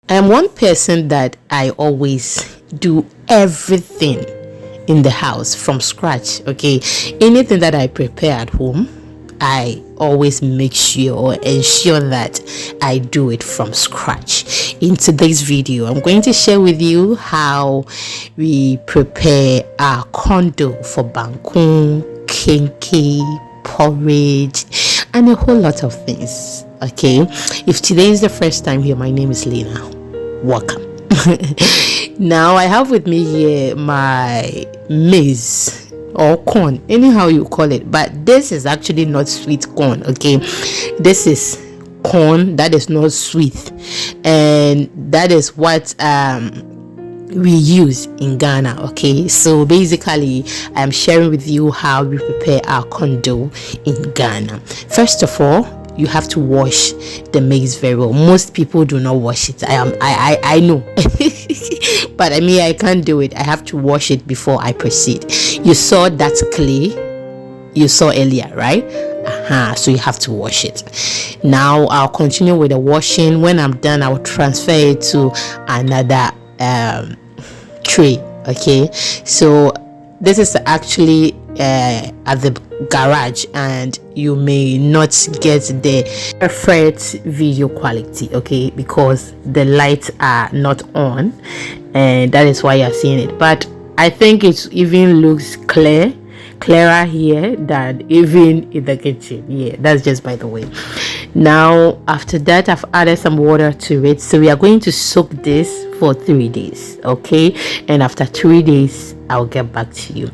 I am one person that I always do everything in the house from scratch. Okay, anything that I prepare at home, I always make sure or ensure that I do it from scratch. In today's video, I'm going to share with you how we prepare our condo for banku, kenkey, porridge, and a whole lot of things. Okay, if today is the first time here, my name is Lena. Welcome. Now I have with me here my maize or corn, anyhow you call it, but this is actually not sweet corn. Okay, this is corn that is not sweet, and that is what we use in Ghana. Okay, so basically I'm sharing with you how we prepare our condo in Ghana. First of all, you have to wash the maize very well. Most people do not wash it. I know but I can't do it. I have to wash it before I proceed. You saw that clay you saw earlier, right? So you have to wash it. Now I'll continue with the washing. When I'm done, I'll transfer it to another tray. Okay, so this is actually at the garage, and you may not get the perfect video quality, okay, because the lights are not on, and that is why you're seeing it. But I think it even looks clearer here than even in the kitchen. Yeah, that's just by the way. Now after that, I've added some water to it, so we are going to soak this for 3 days. Okay, and after 3 days I'll get back to you.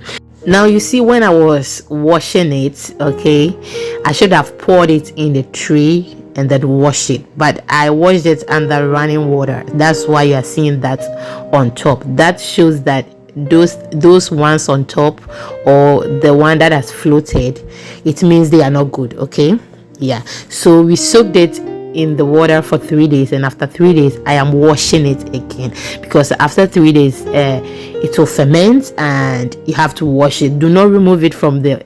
Now you see, when I was washing it, okay, I should have poured it in the tray and then wash it, but I washed it under running water. That's why you are seeing that on top. That shows that those ones on top, or the one that has floated, it means they are not good. Okay, yeah, so we soaked it in the water for 3 days, and after 3 days I am washing it again, because after 3 days it will ferment and you have to wash it. Do not remove it from the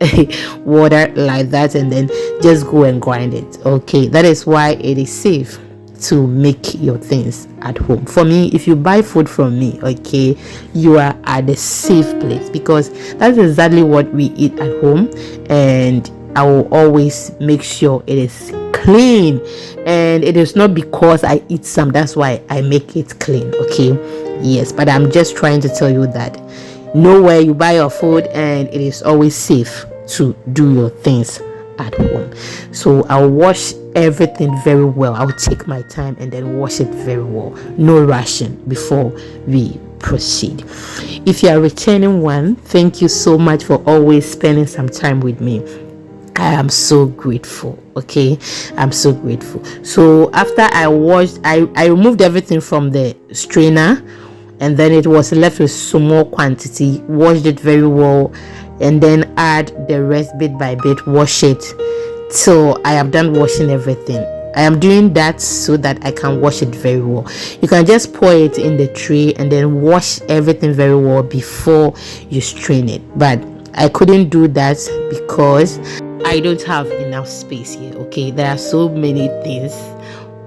water like that and then just go and grind it. Okay, that is why it is safe to make your things at home. For me, if you buy food from me, okay, you are at a safe place, because that's exactly what we eat at home, and I will always make sure it is clean. And it is not because I eat some, that's why I make it clean. Okay, yes, but I'm just trying to tell you that know where you buy your food, and it is always safe to do your things at home. So I'll wash everything very well. I'll take my time and then wash it very well, no rushing before we proceed. If you are returning one, thank you so much for always spending some time with me. I am so grateful. Okay, I'm so grateful. So after I washed, I removed everything from the strainer, and then it was left with small quantity. Washed it very well, and then add the rest bit by bit. Wash it till I am done washing everything. I am doing that so that I can wash it very well. You can just pour it in the tray and then wash everything very well before you strain it, but I couldn't do that because I don't have enough space here. Okay, there are so many things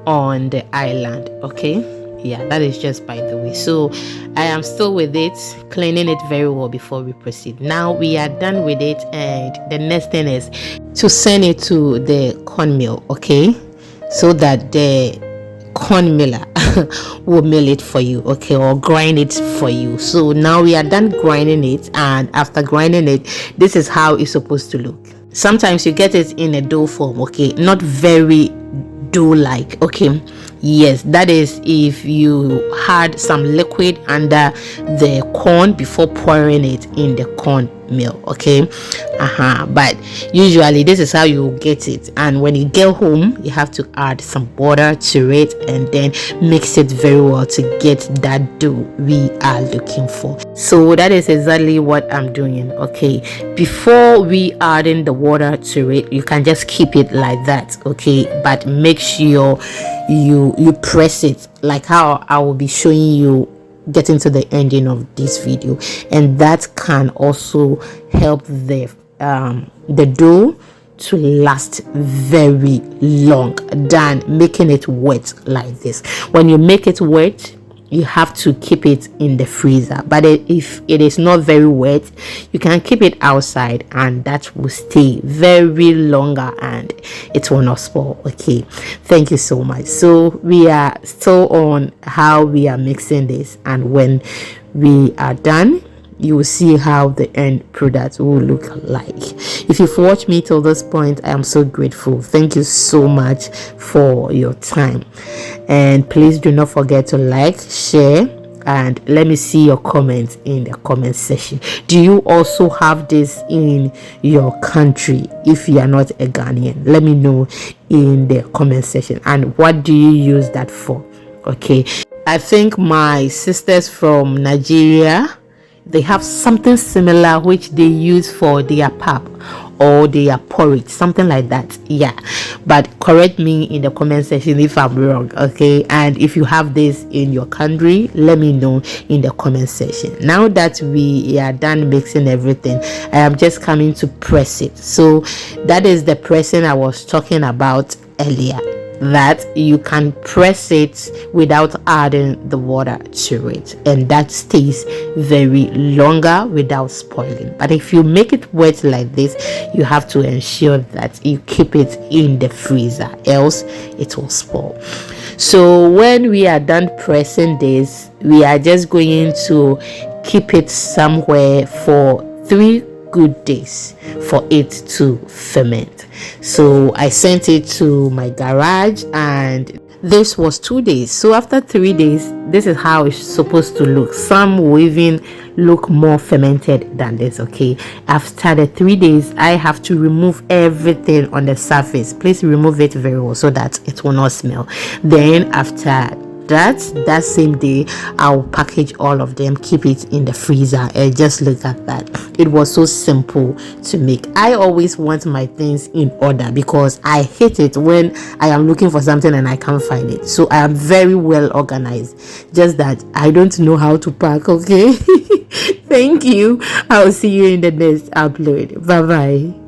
on the island. Okay, yeah, that is just by the way. So I am still with it, cleaning it very well before we proceed. Now we are done with it, and the next thing is to send it to the corn mill. Okay, so that the corn miller will mill it for you, okay, or grind it for you. So now we are done grinding it, and after grinding it, this is how it's supposed to look. Sometimes you get it in a dough form, okay, not very dough like. Okay, yes, that is if you had some liquid under the corn before pouring it in the corn mill. Okay, but usually this is how you get it, and when you get home you have to add some water to it and then mix it very well to get that dough we are looking for. So that is exactly what I'm doing. Okay, before we adding the water to it, you can just keep it like that. Okay, but make sure you press it like how I will be showing you getting to the ending of this video, and that can also help the dough to last very long than making it wet like this. When you make it wet, you have to keep it in the freezer, but if it is not very wet, you can keep it outside and that will stay very longer and it will not spoil. Okay, thank you so much. So we are still on how we are mixing this, and when we are done, you will see how the end product will look like. If you've watched me till this point, I am so grateful. Thank you so much for your time, and please do not forget to like, share, and let me see your comments in the comment section. Do you also have this in your country? If you are not a Ghanaian, let me know in the comment section. And what do you use that for? Okay, I think my sisters from Nigeria, they have something similar which they use for their pap or their porridge, something like that. Yeah, but correct me in the comment section if I'm wrong. Okay, and if you have this in your country, let me know in the comment section. Now that we are done mixing everything, I am just coming to press it. So that is the pressing I was talking about earlier, that you can press it without adding the water to it, and that stays very longer without spoiling. But if you make it wet like this, you have to ensure that you keep it in the freezer, else it will spoil. So when we are done pressing this, we are just going to keep it somewhere for 3 good days for it to ferment. So I sent it to my garage, and this was 2 days. So after 3 days, this is how it's supposed to look. Some will even look more fermented than this. Okay, after the 3 days, I have to remove everything on the surface. Please remove it very well so that it will not smell. Then after that same day, I'll package all of them, keep it in the freezer, and just look at that. It was so simple to make. I always want my things in order because I hate it when I am looking for something and I can't find it. So I am very well organized, just that I don't know how to pack. Okay. Thank you. I'll see you in the next upload. Bye bye.